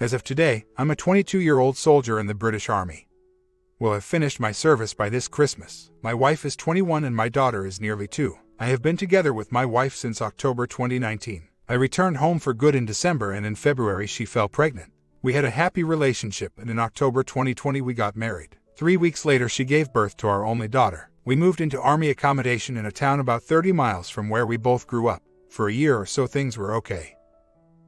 As of today, I'm a 22-year-old soldier in the British Army. Will have finished my service by this Christmas. My wife is 21 and my daughter is nearly 2. I have been together with my wife since October 2019. I returned home for good in December and in February she fell pregnant. We had a happy relationship and in October 2020 we got married. 3 weeks later she gave birth to our only daughter. We moved into Army accommodation in a town about 30 miles from where we both grew up. For a year or so things were okay,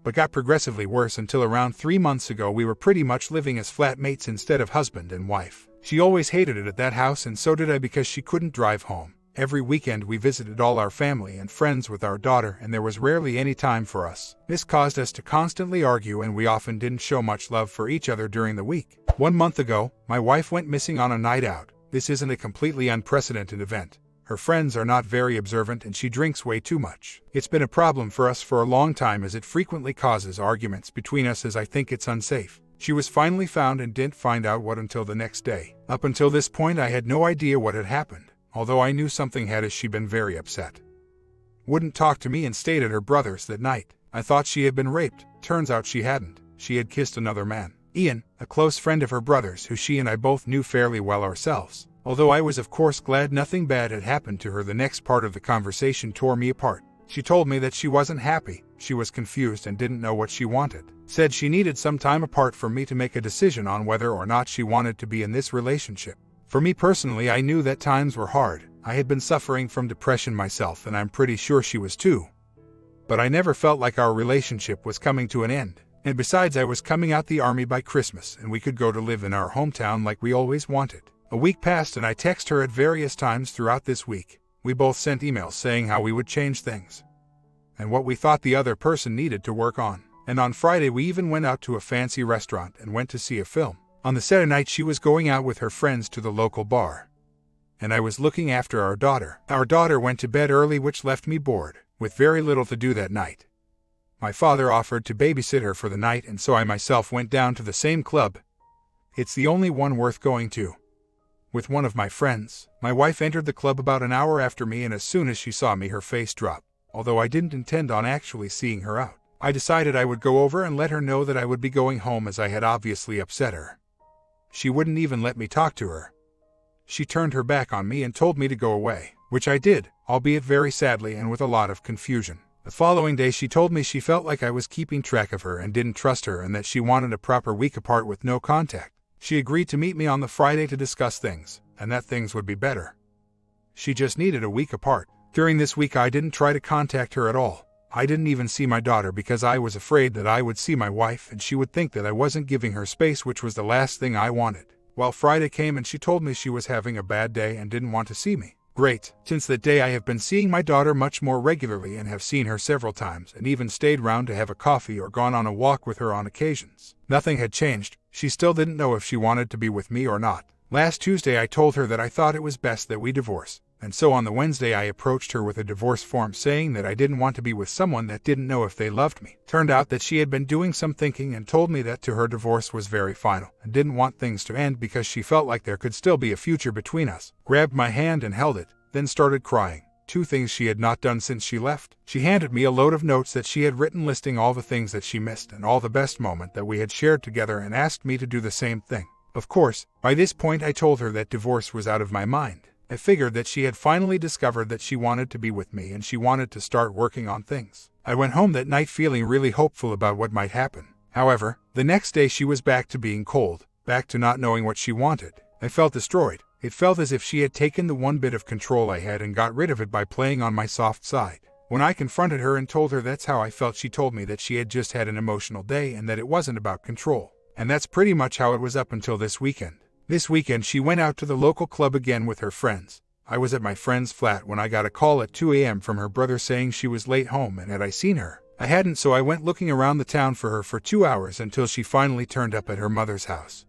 but got progressively worse until around 3 months ago we were pretty much living as flatmates instead of husband and wife. She always hated it at that house and so did I because she couldn't drive home. Every weekend we visited all our family and friends with our daughter and there was rarely any time for us. This caused us to constantly argue and we often didn't show much love for each other during the week. 1 month ago, my wife went missing on a night out. This isn't a completely unprecedented event. Her friends are not very observant and she drinks way too much. It's been a problem for us for a long time as it frequently causes arguments between us as I think it's unsafe. She was finally found and didn't find out what until the next day. Up until this point I had no idea what had happened, although I knew something had as she been very upset. Wouldn't talk to me and stayed at her brother's that night. I thought she had been raped. Turns out she hadn't. She had kissed another man. Ian, a close friend of her brother's who she and I both knew fairly well ourselves. Although I was of course glad nothing bad had happened to her, the next part of the conversation tore me apart. She told me that she wasn't happy, she was confused and didn't know what she wanted. Said she needed some time apart from me to make a decision on whether or not she wanted to be in this relationship. For me personally, I knew that times were hard. I had been suffering from depression myself and I'm pretty sure she was too. But I never felt like our relationship was coming to an end. And besides, I was coming out the army by Christmas and we could go to live in our hometown like we always wanted. A week passed and I texted her at various times throughout this week. We both sent emails saying how we would change things and what we thought the other person needed to work on. And on Friday we even went out to a fancy restaurant and went to see a film. On the Saturday night she was going out with her friends to the local bar. And I was looking after our daughter. Our daughter went to bed early, which left me bored, with very little to do that night. My father offered to babysit her for the night and so I myself went down to the same club. It's the only one worth going to. With one of my friends. My wife entered the club about an hour after me and as soon as she saw me her face dropped. Although I didn't intend on actually seeing her out. I decided I would go over and let her know that I would be going home as I had obviously upset her. She wouldn't even let me talk to her. She turned her back on me and told me to go away, which I did, albeit very sadly and with a lot of confusion. The following day she told me she felt like I was keeping track of her and didn't trust her and that she wanted a proper week apart with no contact. She agreed to meet me on the Friday to discuss things, and that things would be better. She just needed a week apart. During this week I didn't try to contact her at all. I didn't even see my daughter because I was afraid that I would see my wife and she would think that I wasn't giving her space, which was the last thing I wanted. Well, Friday came and she told me she was having a bad day and didn't want to see me. Great. Since that day I have been seeing my daughter much more regularly and have seen her several times and even stayed round to have a coffee or gone on a walk with her on occasions. Nothing had changed. She still didn't know if she wanted to be with me or not. Last Tuesday I told her that I thought it was best that we divorce. And so on the Wednesday I approached her with a divorce form saying that I didn't want to be with someone that didn't know if they loved me. Turned out that she had been doing some thinking and told me that to her divorce was very final and didn't want things to end because she felt like there could still be a future between us. Grabbed my hand and held it, then started crying. 2 things she had not done since she left. She handed me a load of notes that she had written listing all the things that she missed and all the best moment that we had shared together and asked me to do the same thing. Of course, by this point I told her that divorce was out of my mind. I figured that she had finally discovered that she wanted to be with me and she wanted to start working on things. I went home that night feeling really hopeful about what might happen. However, the next day she was back to being cold, back to not knowing what she wanted. I felt destroyed. It felt as if she had taken the one bit of control I had and got rid of it by playing on my soft side. When I confronted her and told her that's how I felt, she told me that she had just had an emotional day and that it wasn't about control. And that's pretty much how it was up until this weekend. This weekend she went out to the local club again with her friends. I was at my friend's flat when I got a call at 2 a.m. from her brother saying she was late home and had I seen her. I hadn't, so I went looking around the town for her for 2 hours until she finally turned up at her mother's house.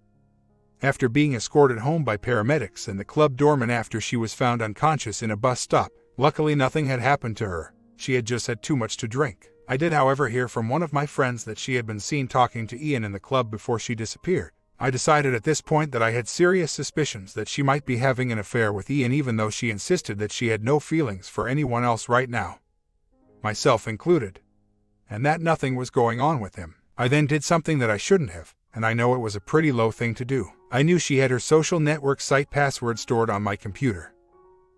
After being escorted home by paramedics and the club doorman after she was found unconscious in a bus stop, luckily nothing had happened to her. She had just had too much to drink. I did, however, hear from one of my friends that she had been seen talking to Ian in the club before she disappeared. I decided at this point that I had serious suspicions that she might be having an affair with Ian, even though she insisted that she had no feelings for anyone else right now, myself included, and that nothing was going on with him. I then did something that I shouldn't have, and I know it was a pretty low thing to do. I knew she had her social network site password stored on my computer.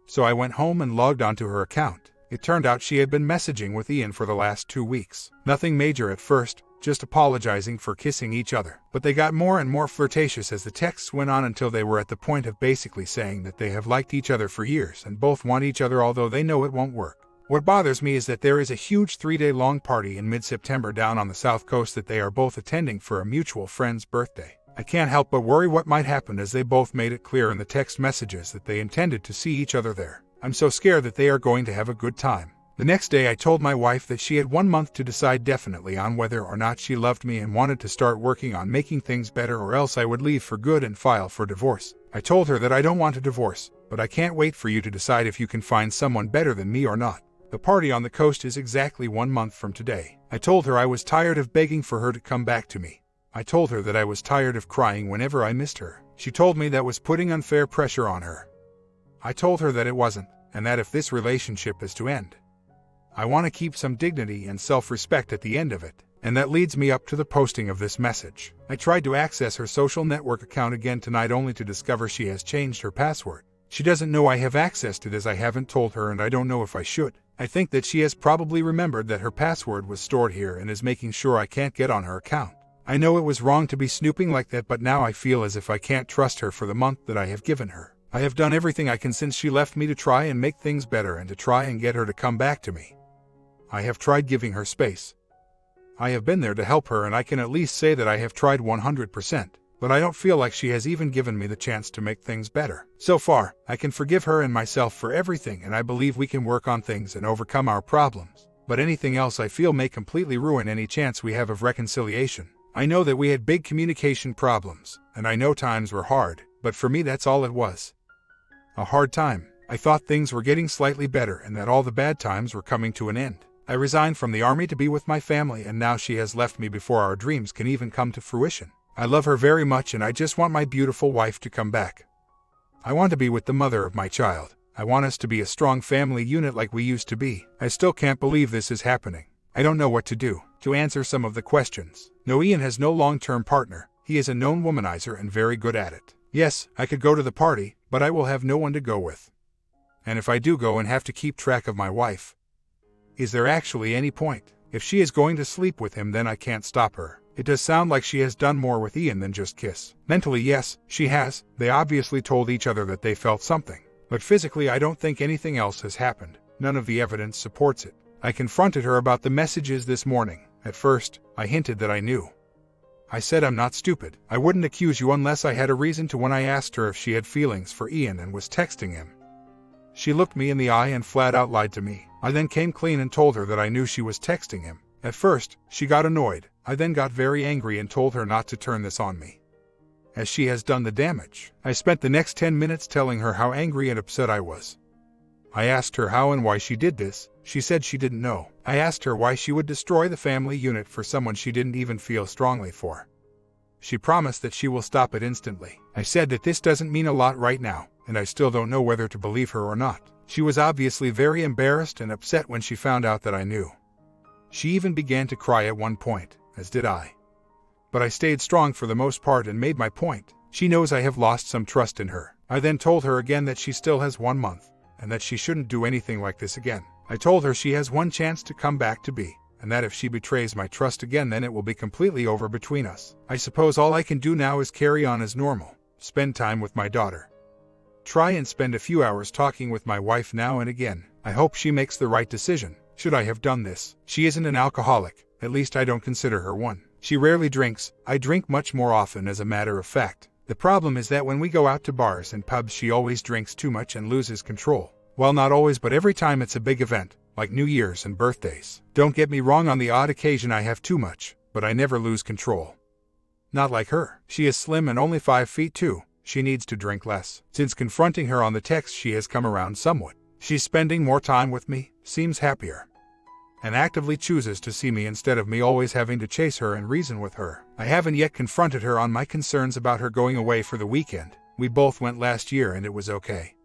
So I went home and logged onto her account. It turned out she had been messaging with Ian for the last 2 weeks. Nothing major at first, just apologizing for kissing each other. But they got more and more flirtatious as the texts went on until they were at the point of basically saying that they have liked each other for years and both want each other, although they know it won't work. What bothers me is that there is a huge 3-day-long party in mid-September down on the south coast that they are both attending for a mutual friend's birthday. I can't help but worry what might happen, as they both made it clear in the text messages that they intended to see each other there. I'm so scared that they are going to have a good time. The next day I told my wife that she had 1 month to decide definitely on whether or not she loved me and wanted to start working on making things better, or else I would leave for good and file for divorce. I told her that I don't want a divorce, but I can't wait for you to decide if you can find someone better than me or not. The party on the coast is exactly 1 month from today. I told her I was tired of begging for her to come back to me. I told her that I was tired of crying whenever I missed her. She told me that was putting unfair pressure on her. I told her that it wasn't, and that if this relationship is to end, I want to keep some dignity and self-respect at the end of it. And that leads me up to the posting of this message. I tried to access her social network account again tonight, only to discover she has changed her password. She doesn't know I have accessed it, as I haven't told her, and I don't know if I should. I think that she has probably remembered that her password was stored here and is making sure I can't get on her account. I know it was wrong to be snooping like that, but now I feel as if I can't trust her for the month that I have given her. I have done everything I can since she left me to try and make things better and to try and get her to come back to me. I have tried giving her space. I have been there to help her, and I can at least say that I have tried 100%, but I don't feel like she has even given me the chance to make things better. So far, I can forgive her and myself for everything, and I believe we can work on things and overcome our problems. But anything else I feel may completely ruin any chance we have of reconciliation. I know that we had big communication problems, and I know times were hard, but for me that's all it was. A hard time. I thought things were getting slightly better and that all the bad times were coming to an end. I resigned from the army to be with my family, and now she has left me before our dreams can even come to fruition. I love her very much, and I just want my beautiful wife to come back. I want to be with the mother of my child. I want us to be a strong family unit like we used to be. I still can't believe this is happening. I don't know what to do. To answer some of the questions. No, Ian has no long-term partner. He is a known womanizer and very good at it. Yes, I could go to the party, but I will have no one to go with. And if I do go and have to keep track of my wife, is there actually any point? If she is going to sleep with him, then I can't stop her. It does sound like she has done more with Ian than just kiss. Mentally, yes, she has. They obviously told each other that they felt something. But physically, I don't think anything else has happened. None of the evidence supports it. I confronted her about the messages this morning. At first, I hinted that I knew. I said I'm not stupid. I wouldn't accuse you unless I had a reason to, when I asked her if she had feelings for Ian and was texting him. She looked me in the eye and flat out lied to me. I then came clean and told her that I knew she was texting him. At first, she got annoyed. I then got very angry and told her not to turn this on me, as she has done the damage. I spent the next 10 minutes telling her how angry and upset I was. I asked her how and why she did this. She said she didn't know. I asked her why she would destroy the family unit for someone she didn't even feel strongly for. She promised that she will stop it instantly. I said that this doesn't mean a lot right now, and I still don't know whether to believe her or not. She was obviously very embarrassed and upset when she found out that I knew. She even began to cry at one point, as did I. But I stayed strong for the most part and made my point. She knows I have lost some trust in her. I then told her again that she still has 1 month, and that she shouldn't do anything like this again. I told her she has one chance to come back to be, and that if she betrays my trust again, then it will be completely over between us. I suppose all I can do now is carry on as normal, spend time with my daughter, try and spend a few hours talking with my wife now and again. I hope she makes the right decision. Should I have done this? She isn't an alcoholic, at least I don't consider her one. She rarely drinks. I drink much more often, as a matter of fact. The problem is that when we go out to bars and pubs, she always drinks too much and loses control. Well, not always, but every time it's a big event, like New Year's and birthdays. Don't get me wrong, on the odd occasion I have too much, but I never lose control. Not like her. She is slim and only 5 feet 2. She needs to drink less. Since confronting her on the text, she has come around somewhat. She's spending more time with me, seems happier, and actively chooses to see me instead of me always having to chase her and reason with her. I haven't yet confronted her on my concerns about her going away for the weekend. We both went last year and it was okay.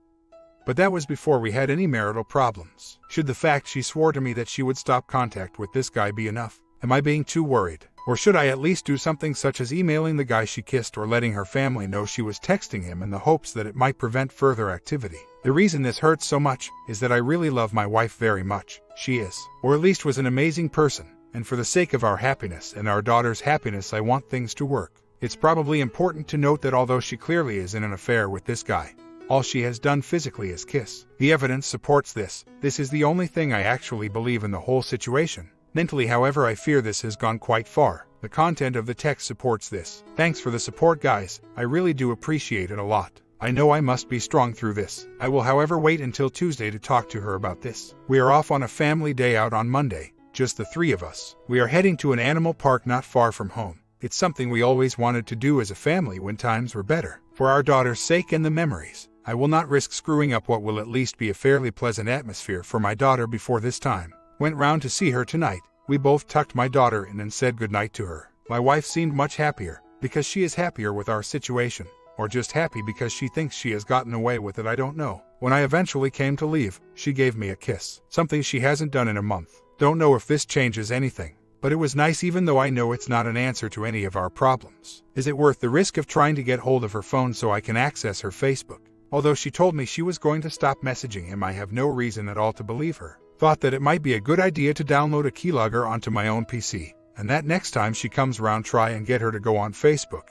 But that was before we had any marital problems. Should the fact she swore to me that she would stop contact with this guy be enough? Am I being too worried? Or should I at least do something such as emailing the guy she kissed or letting her family know she was texting him in the hopes that it might prevent further activity? The reason this hurts so much is that I really love my wife very much. She is, or at least was, an amazing person, and for the sake of our happiness and our daughter's happiness I want things to work. It's probably important to note that although she clearly is in an affair with this guy, all she has done physically is kiss. The evidence supports this. This is the only thing I actually believe in the whole situation. Mentally, however, I fear this has gone quite far. The content of the text supports this. Thanks for the support, guys. I really do appreciate it a lot. I know I must be strong through this. I will, however, wait until Tuesday to talk to her about this. We are off on a family day out on Monday, just the three of us. We are heading to an animal park not far from home. It's something we always wanted to do as a family when times were better. For our daughter's sake and the memories, I will not risk screwing up what will at least be a fairly pleasant atmosphere for my daughter before this time. Went round to see her tonight. We both tucked my daughter in and said goodnight to her. My wife seemed much happier, because she is happier with our situation, or just happy because she thinks she has gotten away with it, I don't know. When I eventually came to leave, she gave me a kiss, something she hasn't done in a month. Don't know if this changes anything, but it was nice even though I know it's not an answer to any of our problems. Is it worth the risk of trying to get hold of her phone so I can access her Facebook? Although she told me she was going to stop messaging him, I have no reason at all to believe her. Thought that it might be a good idea to download a keylogger onto my own PC, and that next time she comes around try and get her to go on Facebook.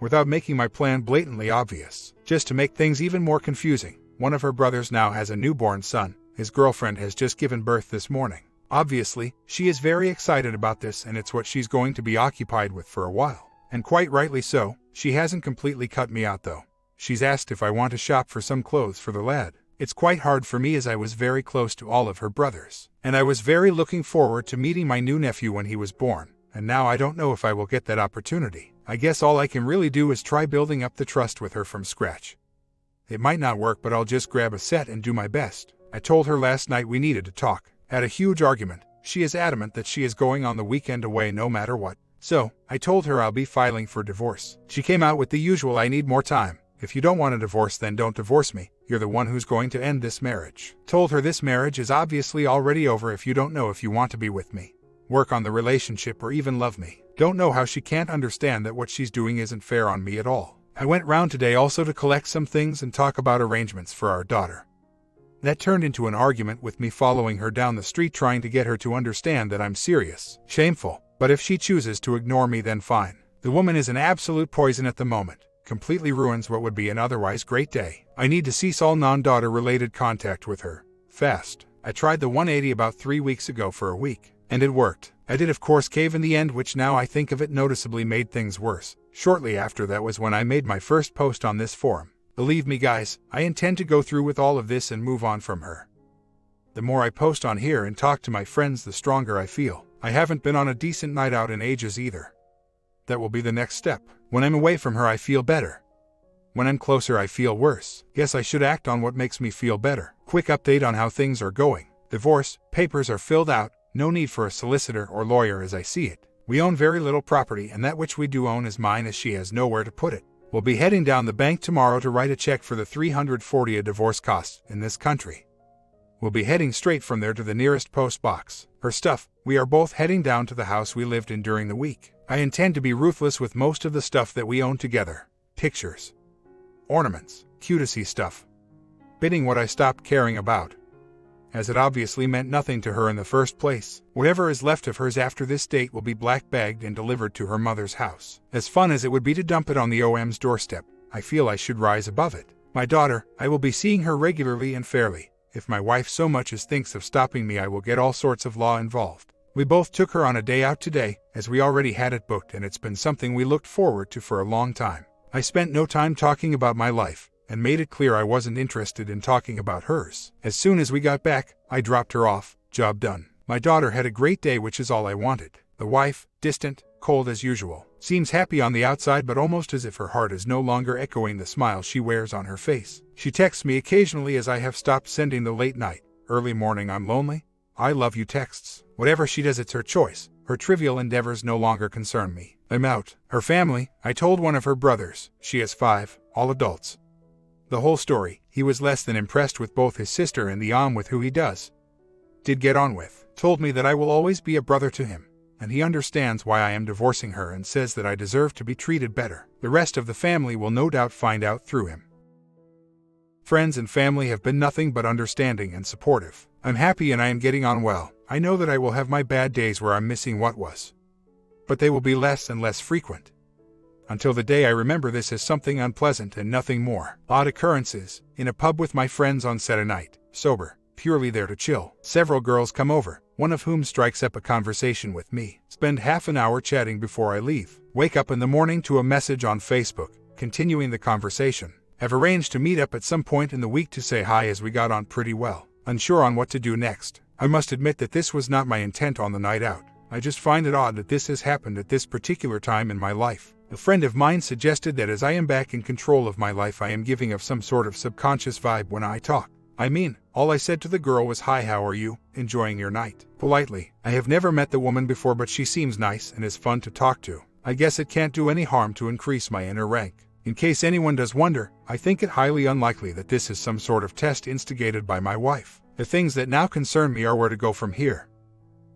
Without making my plan blatantly obvious. Just to make things even more confusing, one of her brothers now has a newborn son. His girlfriend has just given birth this morning. Obviously, she is very excited about this and it's what she's going to be occupied with for a while. And quite rightly so. She hasn't completely cut me out though. She's asked if I want to shop for some clothes for the lad. It's quite hard for me as I was very close to all of her brothers, and I was very looking forward to meeting my new nephew when he was born, and now I don't know if I will get that opportunity. I guess all I can really do is try building up the trust with her from scratch. It might not work, but I'll just grab a set and do my best. I told her last night we needed to talk. Had a huge argument. She is adamant that she is going on the weekend away no matter what. So, I told her I'll be filing for divorce. She came out with the usual, I need more time. If you don't want a divorce, then don't divorce me. You're the one who's going to end this marriage. Told her this marriage is obviously already over if you don't know if you want to be with me, work on the relationship, or even love me. Don't know how she can't understand that what she's doing isn't fair on me at all. I went round today also to collect some things and talk about arrangements for our daughter. That turned into an argument with me following her down the street trying to get her to understand that I'm serious. Shameful. But if she chooses to ignore me, then fine. The woman is an absolute poison at the moment. Completely ruins what would be an otherwise great day. I need to cease all non-daughter related contact with her. Fast. I tried the 180 about 3 weeks ago for a week, and it worked. I did of course cave in the end, which now I think of it noticeably made things worse. Shortly after that was when I made my first post on this forum. Believe me guys, I intend to go through with all of this and move on from her. The more I post on here and talk to my friends, the stronger I feel. I haven't been on a decent night out in ages either. That will be the next step. When I'm away from her, I feel better. When I'm closer, I feel worse. Guess I should act on what makes me feel better. Quick update on how things are going. Divorce papers are filled out. No need for a solicitor or lawyer as I see it. We own very little property, and that which we do own is mine as she has nowhere to put it. We'll be heading down the bank tomorrow to write a check for the $340 a divorce costs in this country. We'll be heading straight from there to the nearest post box. Her stuff. We are both heading down to the house we lived in during the week. I intend to be ruthless with most of the stuff that we own together. Pictures, ornaments, cutesy stuff. Bidding what I stopped caring about, as it obviously meant nothing to her in the first place. Whatever is left of hers after this date will be black-bagged and delivered to her mother's house. As fun as it would be to dump it on the OM's doorstep, I feel I should rise above it. My daughter, I will be seeing her regularly and fairly. If my wife so much as thinks of stopping me, I will get all sorts of law involved. We both took her on a day out today, as we already had it booked, and it's been something we looked forward to for a long time. I spent no time talking about my life, and made it clear I wasn't interested in talking about hers. As soon as we got back, I dropped her off. Job done. My daughter had a great day, which is all I wanted. The wife, distant, cold as usual. Seems happy on the outside, but almost as if her heart is no longer echoing the smile she wears on her face. She texts me occasionally as I have stopped sending the late night, early morning I'm lonely, I love you texts. Whatever she does, it's her choice. Her trivial endeavors no longer concern me. I'm out. Her family, I told one of her brothers. She has 5, all adults. The whole story. He was less than impressed with both his sister and the with who he did get on with. Told me that I will always be a brother to him, and he understands why I am divorcing her and says that I deserve to be treated better. The rest of the family will no doubt find out through him. Friends and family have been nothing but understanding and supportive. I'm happy and I am getting on well. I know that I will have my bad days where I'm missing what was, but they will be less and less frequent. Until the day I remember this as something unpleasant and nothing more. Odd occurrences. In a pub with my friends on Saturday night, sober, purely there to chill. Several girls come over, one of whom strikes up a conversation with me. Spend half an hour chatting before I leave. Wake up in the morning to a message on Facebook, continuing the conversation. Have arranged to meet up at some point in the week to say hi as we got on pretty well. Unsure on what to do next. I must admit that this was not my intent on the night out. I just find it odd that this has happened at this particular time in my life. A friend of mine suggested that as I am back in control of my life I am giving off some sort of subconscious vibe when I talk. I mean, all I said to the girl was, "Hi, how are you? Enjoying your night?" Politely. I have never met the woman before, but she seems nice and is fun to talk to. I guess it can't do any harm to increase my inner rank. In case anyone does wonder, I think it highly unlikely that this is some sort of test instigated by my wife. The things that now concern me are where to go from here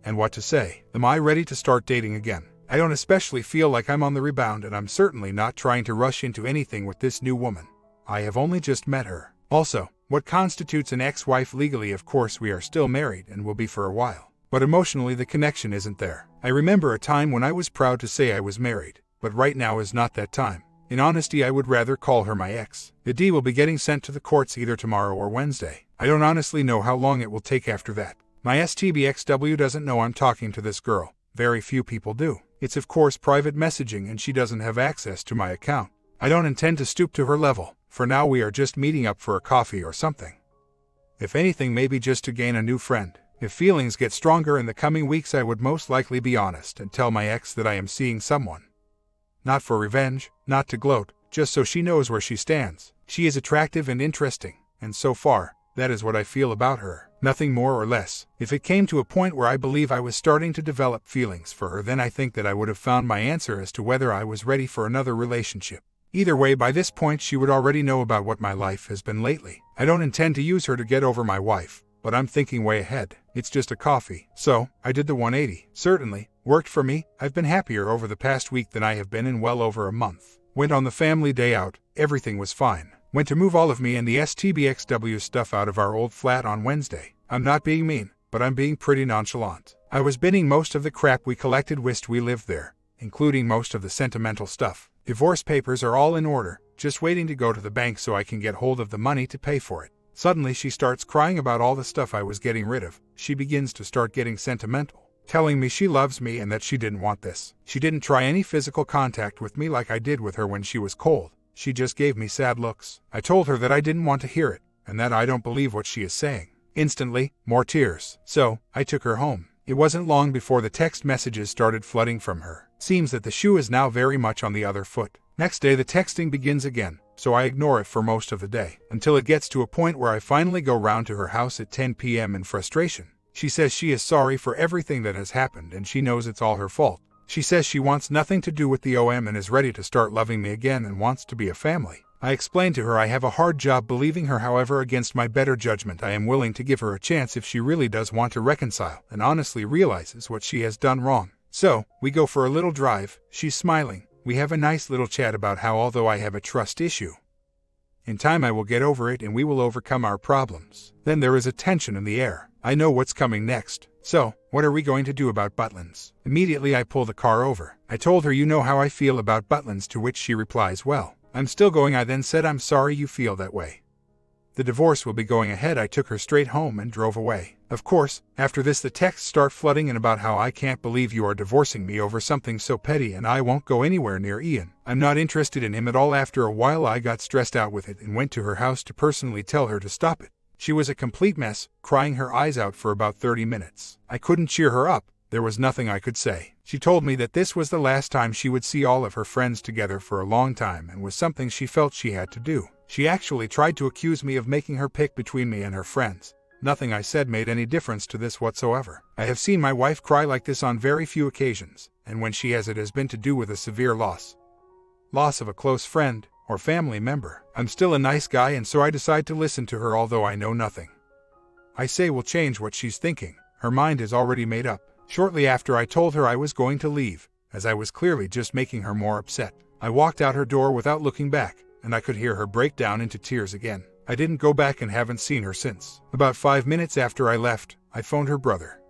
and what to say. Am I ready to start dating again? I don't especially feel like I'm on the rebound, and I'm certainly not trying to rush into anything with this new woman. I have only just met her. Also, what constitutes an ex-wife legally? Of course, we are still married and will be for a while. But emotionally the connection isn't there. I remember a time when I was proud to say I was married, but right now is not that time. In honesty, I would rather call her my ex. The D will be getting sent to the courts either tomorrow or Wednesday. I don't honestly know how long it will take after that. My STBXW doesn't know I'm talking to this girl. Very few people do. It's of course private messaging and she doesn't have access to my account. I don't intend to stoop to her level. For now we are just meeting up for a coffee or something. If anything, maybe just to gain a new friend. If feelings get stronger in the coming weeks, I would most likely be honest and tell my ex that I am seeing someone. Not for revenge, not to gloat, just so she knows where she stands. She is attractive and interesting, and so far, that is what I feel about her. Nothing more or less. If it came to a point where I believe I was starting to develop feelings for her, then I think that I would have found my answer as to whether I was ready for another relationship. Either way, by this point she would already know about what my life has been lately. I don't intend to use her to get over my wife, but I'm thinking way ahead. It's just a coffee. So, I did the 180. Certainly, worked for me. I've been happier over the past week than I have been in well over a month. Went on the family day out, everything was fine. Went to move all of me and the STBXW stuff out of our old flat on Wednesday. I'm not being mean, but I'm being pretty nonchalant. I was binning most of the crap we collected whilst we lived there, including most of the sentimental stuff. Divorce papers are all in order, just waiting to go to the bank so I can get hold of the money to pay for it. Suddenly she starts crying about all the stuff I was getting rid of. She begins to start getting sentimental, telling me she loves me and that she didn't want this. She didn't try any physical contact with me like I did with her when she was cold. She just gave me sad looks. I told her that I didn't want to hear it, and that I don't believe what she is saying. Instantly, more tears. So, I took her home. It wasn't long before the text messages started flooding from her. Seems that the shoe is now very much on the other foot. Next day the texting begins again, so I ignore it for most of the day, until it gets to a point where I finally go round to her house at 10 p.m. in frustration. She says she is sorry for everything that has happened and she knows it's all her fault. She says she wants nothing to do with the OM and is ready to start loving me again and wants to be a family. I explained to her I have a hard job believing her. However, against my better judgment, I am willing to give her a chance if she really does want to reconcile and honestly realizes what she has done wrong. So, we go for a little drive. She's smiling. We have a nice little chat about how although I have a trust issue, in time I will get over it and we will overcome our problems. Then there is a tension in the air. I know what's coming next. So, what are we going to do about Butlins? Immediately I pull the car over. I told her, you know how I feel about Butlins, to which she replies, well, I'm still going. I then said, I'm sorry you feel that way. The divorce will be going ahead. I took her straight home and drove away. Of course, after this the texts start flooding in about how I can't believe you are divorcing me over something so petty and I won't go anywhere near Ian. I'm not interested in him at all. After a while I got stressed out with it and went to her house to personally tell her to stop it. She was a complete mess, crying her eyes out for about 30 minutes. I couldn't cheer her up. There was nothing I could say. She told me that this was the last time she would see all of her friends together for a long time and was something she felt she had to do. She actually tried to accuse me of making her pick between me and her friends. Nothing I said made any difference to this whatsoever. I have seen my wife cry like this on very few occasions, and when she has, it has been to do with a severe loss of a close friend or family member. I'm still a nice guy, and so I decide to listen to her although I know nothing I say will change what she's thinking. Her mind is already made up. Shortly after, I told her I was going to leave, as I was clearly just making her more upset. I walked out her door without looking back, and I could hear her break down into tears again. I didn't go back and haven't seen her since. About 5 minutes after I left, I phoned her brother.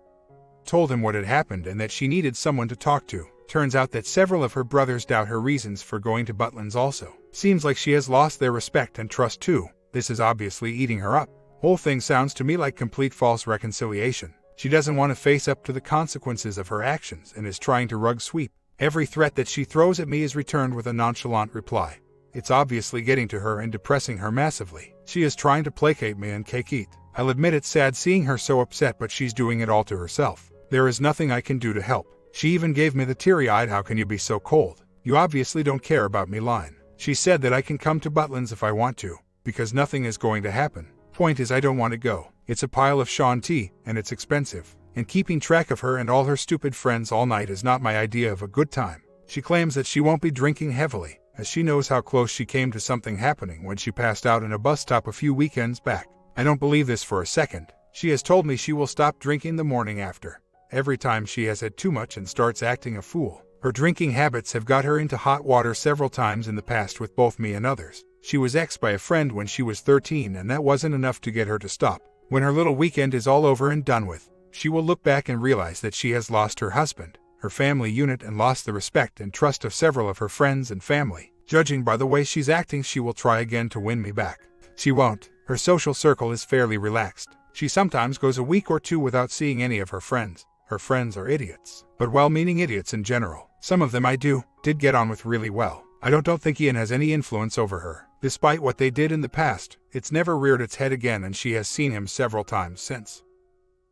Told him what had happened and that she needed someone to talk to. Turns out that several of her brothers doubt her reasons for going to Butlins also. Seems like she has lost their respect and trust too. This is obviously eating her up. Whole thing sounds to me like complete false reconciliation. She doesn't want to face up to the consequences of her actions and is trying to rug sweep. Every threat that she throws at me is returned with a nonchalant reply. It's obviously getting to her and depressing her massively. She is trying to placate me and cake eat. I'll admit it's sad seeing her so upset, but she's doing it all to herself. There is nothing I can do to help. She even gave me the teary-eyed "how can you be so cold? You obviously don't care about me" line. She said that I can come to Butlins if I want to, because nothing is going to happen. Point is, I don't want to go. It's a pile of Shanti, and it's expensive. And keeping track of her and all her stupid friends all night is not my idea of a good time. She claims that she won't be drinking heavily, as she knows how close she came to something happening when she passed out in a bus stop a few weekends back. I don't believe this for a second. She has told me she will stop drinking the morning after. Every time she has had too much and starts acting a fool. Her drinking habits have got her into hot water several times in the past with both me and others. She was exed by a friend when she was 13, and that wasn't enough to get her to stop. When her little weekend is all over and done with, she will look back and realize that she has lost her husband, her family unit, and lost the respect and trust of several of her friends and family. Judging by the way she's acting, she will try again to win me back. She won't. Her social circle is fairly relaxed. She sometimes goes a week or two without seeing any of her friends. Her friends are idiots, but well-meaning idiots in general. Some of them I did get on with really well. I don't think Ian has any influence over her. Despite what they did in the past, it's never reared its head again, and she has seen him several times since.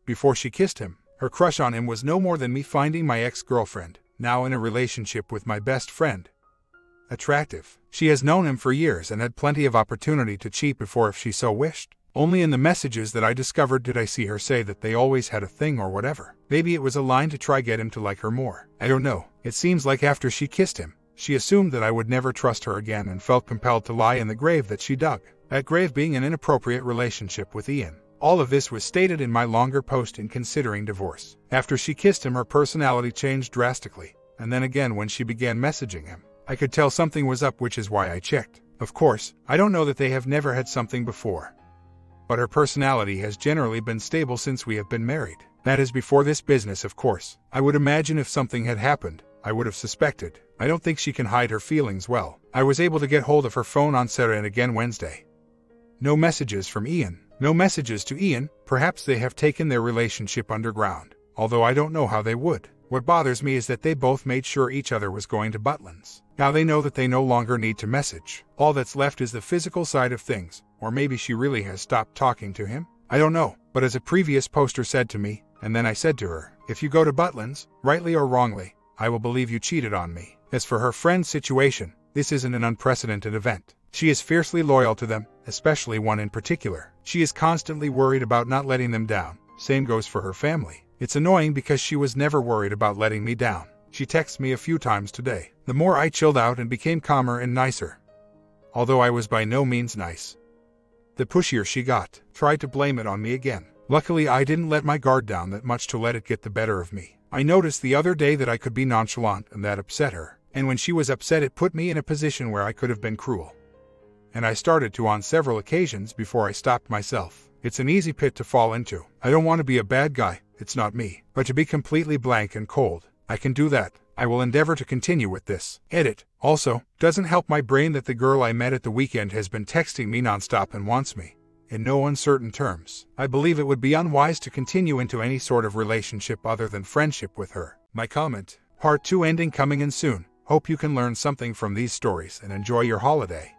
Before she kissed him, her crush on him was no more than me finding my ex-girlfriend, now in a relationship with my best friend, attractive. She has known him for years and had plenty of opportunity to cheat before if she so wished. Only in the messages that I discovered did I see her say that they always had a thing or whatever. Maybe it was a line to try get him to like her more. I don't know. It seems like after she kissed him, she assumed that I would never trust her again and felt compelled to lie in the grave that she dug. That grave being an inappropriate relationship with Ian. All of this was stated in my longer post in Considering Divorce. After she kissed him, her personality changed drastically, and then again when she began messaging him. I could tell something was up, which is why I checked. Of course, I don't know that they have never had something before. But her personality has generally been stable since we have been married. That is before this business, of course. I would imagine if something had happened, I would have suspected. I don't think she can hide her feelings well. I was able to get hold of her phone on Saturday and again Wednesday. No messages from Ian. No messages to Ian. Perhaps they have taken their relationship underground, although I don't know how they would. What bothers me is that they both made sure each other was going to Butlins. Now they know that they no longer need to message. All that's left is the physical side of things, or maybe she really has stopped talking to him. I don't know, but as a previous poster said to me, and then I said to her, if you go to Butlins, rightly or wrongly, I will believe you cheated on me. As for her friend's situation, this isn't an unprecedented event. She is fiercely loyal to them, especially one in particular. She is constantly worried about not letting them down. Same goes for her family. It's annoying because she was never worried about letting me down. She texted me a few times today. The more I chilled out and became calmer and nicer, although I was by no means nice, the pushier she got. Tried to blame it on me again. Luckily, I didn't let my guard down that much to let it get the better of me. I noticed the other day that I could be nonchalant, and that upset her. And when she was upset, it put me in a position where I could have been cruel. And I started to on several occasions before I stopped myself. It's an easy pit to fall into. I don't want to be a bad guy. It's not me. But to be completely blank and cold, I can do that. I will endeavor to continue with this. Edit. Also, doesn't help my brain that the girl I met at the weekend has been texting me nonstop and wants me. In no uncertain terms. I believe it would be unwise to continue into any sort of relationship other than friendship with her. My comment. Part 2 ending coming in soon. Hope you can learn something from these stories and enjoy your holiday.